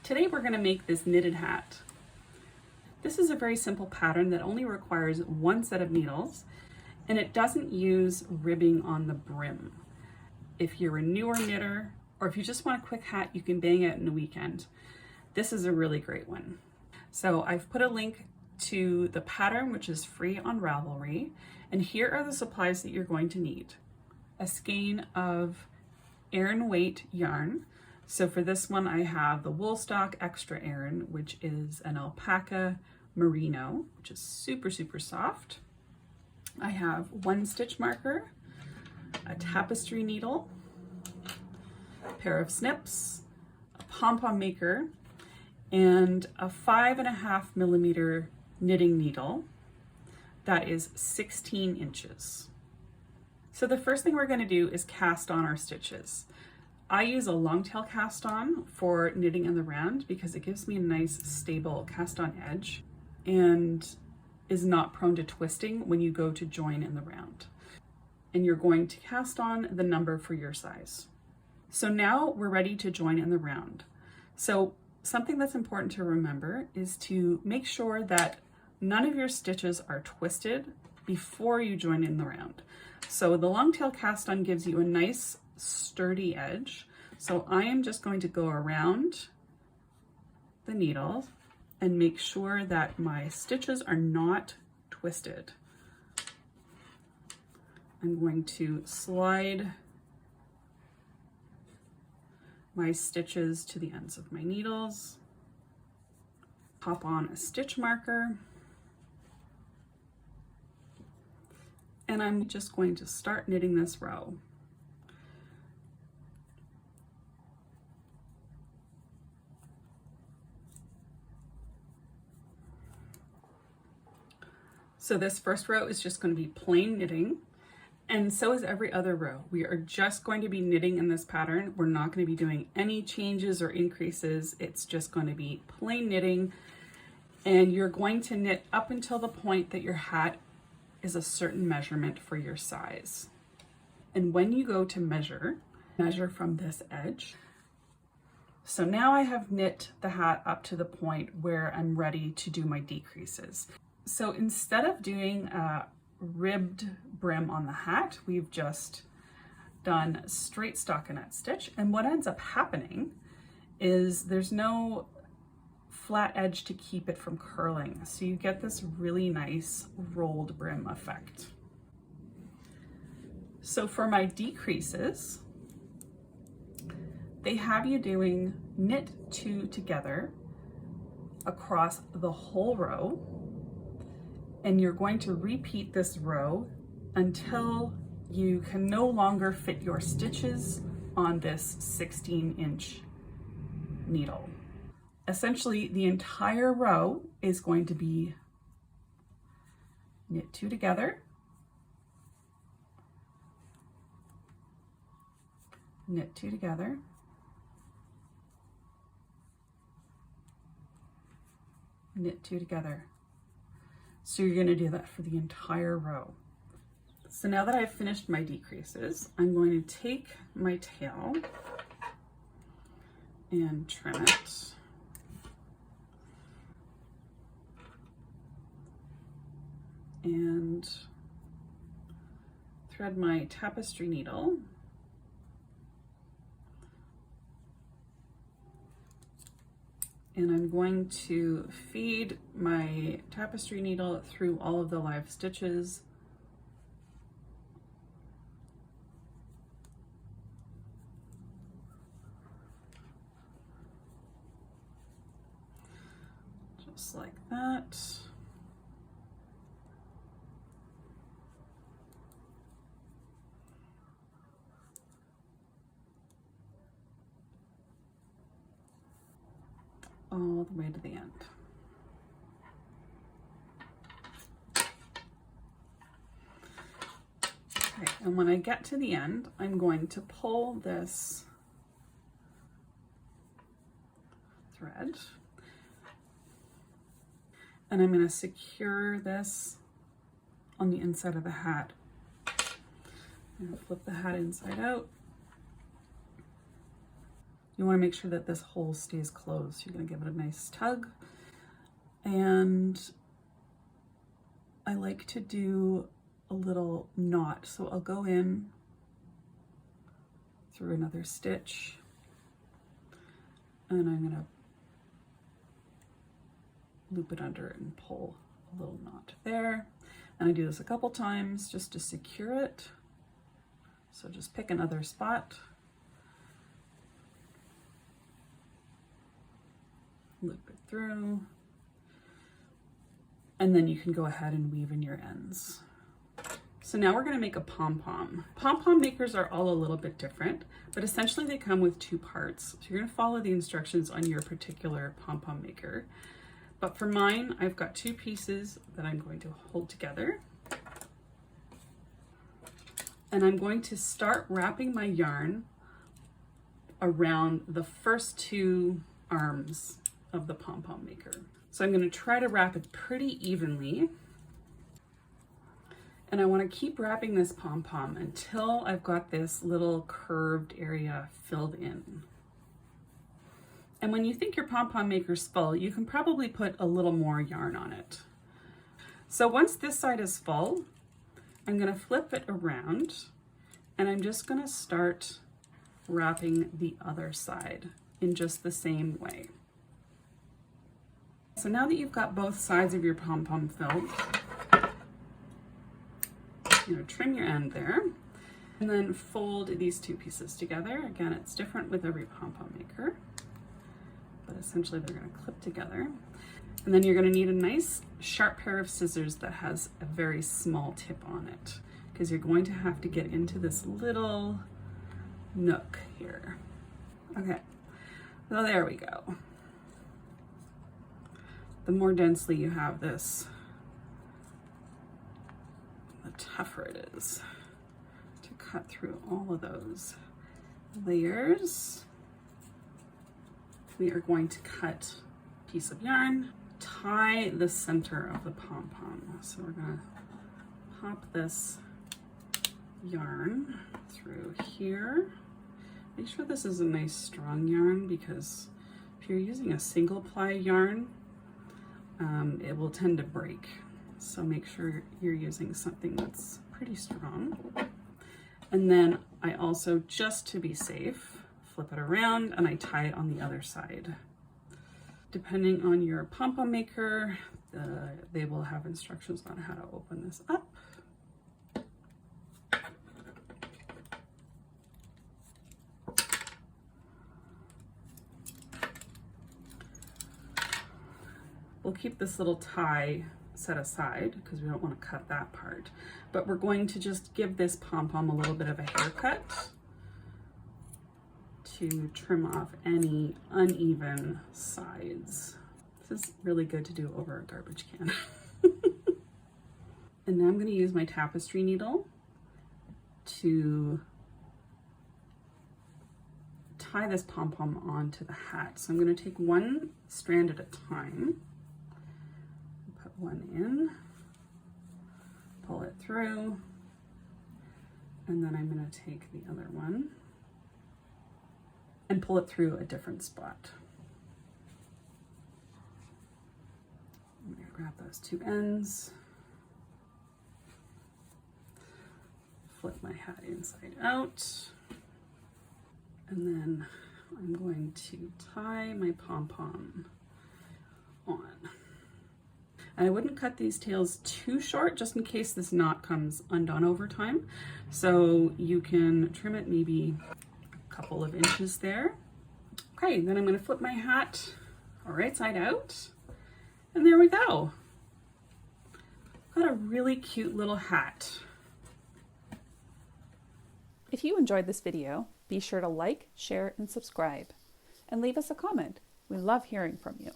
Today we're going to make this knitted hat. This is a very simple pattern that only requires one set of needles, and it doesn't use ribbing on the brim. If you're a newer knitter, or if you just want a quick hat, you can bang it in a weekend. This is a really great one. So I've put a link to the pattern, which is free on Ravelry, and here are the supplies that you're going to need. A skein of Aran weight yarn. So for this one, I have the Woolstock Extra Aran, which is an alpaca merino, which is super, super soft. I have one stitch marker, a tapestry needle, a pair of snips, a pom-pom maker, and a 5.5 millimeter knitting needle that is 16 inches. So the first thing we're going to do is cast on our stitches. I use a long tail cast on for knitting in the round because it gives me a nice stable cast on edge and is not prone to twisting when you go to join in the round. And you're going to cast on the number for your size. So now we're ready to join in the round. So something that's important to remember is to make sure that none of your stitches are twisted before you join in the round. So the long tail cast on gives you a nice sturdy edge. So I am just going to go around the needle and make sure that my stitches are not twisted. I'm going to slide my stitches to the ends of my needles, pop on a stitch marker, and I'm just going to start knitting this row. So this first row is just going to be plain knitting, and so is every other row. We are just going to be knitting in this pattern. We're not going to be doing any changes or increases. It's just going to be plain knitting, and you're going to knit up until the point that your hat is a certain measurement for your size. And when you go to measure from this edge. So now I have knit the hat up to the point where I'm ready to do my decreases. So instead of doing a ribbed brim on the hat, we've just done straight stockinette stitch. And what ends up happening is there's no flat edge to keep it from curling. So you get this really nice rolled brim effect. So for my decreases, they have you doing knit 2 together across the whole row. And you're going to repeat this row until you can no longer fit your stitches on this 16-inch needle. Essentially, the entire row is going to be knit 2 together, knit 2 together, knit 2 together. So you're going to do that for the entire row. So now that I've finished my decreases, I'm going to take my tail and trim it. And thread my tapestry needle. And I'm going to feed my tapestry needle through all of the live stitches. Just like that. All the way to the end. Okay, and when I get to the end, I'm going to pull this thread and I'm going to secure this on the inside of the hat. I'm going to flip the hat inside out You want to make sure that this hole stays closed. You're going to give it a nice tug. And I like to do a little knot. So I'll go in through another stitch, and I'm going to loop it under and pull a little knot there. And I do this a couple times just to secure it. So just pick another spot, loop it through, and then you can go ahead and weave in your ends. So now we're going to make a pom-pom. Pom-pom makers are all a little bit different, but essentially they come with two parts. So you're going to follow the instructions on your particular pom-pom maker. But for mine, I've got two pieces that I'm going to hold together. And I'm going to start wrapping my yarn around the first two arms of the pom-pom maker. So I'm going to try to wrap it pretty evenly. And I want to keep wrapping this pom-pom until I've got this little curved area filled in. And when you think your pom-pom maker's full, you can probably put a little more yarn on it. So once this side is full, I'm going to flip it around, and I'm just going to start wrapping the other side in just the same way. So now that you've got both sides of your pom-pom filled, trim your end there, and then fold these two pieces together. Again, it's different with every pom-pom maker, but essentially they're going to clip together. And then you're going to need a nice sharp pair of scissors that has a very small tip on it, because you're going to have to get into this little nook here. Okay, so there we go. The more densely you have this, the tougher it is to cut through all of those layers. We are going to cut a piece of yarn, tie the center of the pom-pom. So we're going to pop this yarn through here. Make sure this is a nice strong yarn, because if you're using a single ply yarn, it will tend to break. So make sure you're using something that's pretty strong. And then I also, just to be safe, flip it around and I tie it on the other side. Depending on your pom-pom maker, they will have instructions on how to open this up. We'll keep this little tie set aside because we don't want to cut that part, but we're going to just give this pom-pom a little bit of a haircut to trim off any uneven sides. This is really good to do over a garbage can. And now I'm going to use my tapestry needle to tie this pom-pom onto the hat. So I'm going to take one strand at a time, put one in, pull it through, and then I'm going to take the other one and pull it through a different spot. I'm going to grab those two ends, flip my hat inside out, and then I'm going to tie my pom-pom on. And I wouldn't cut these tails too short just in case this knot comes undone over time. So you can trim it maybe a couple of inches there. Okay, then I'm going to flip my hat right side out, and there we go. Got a really cute little hat. If you enjoyed this video, be sure to like, share, and subscribe. And leave us a comment. We love hearing from you.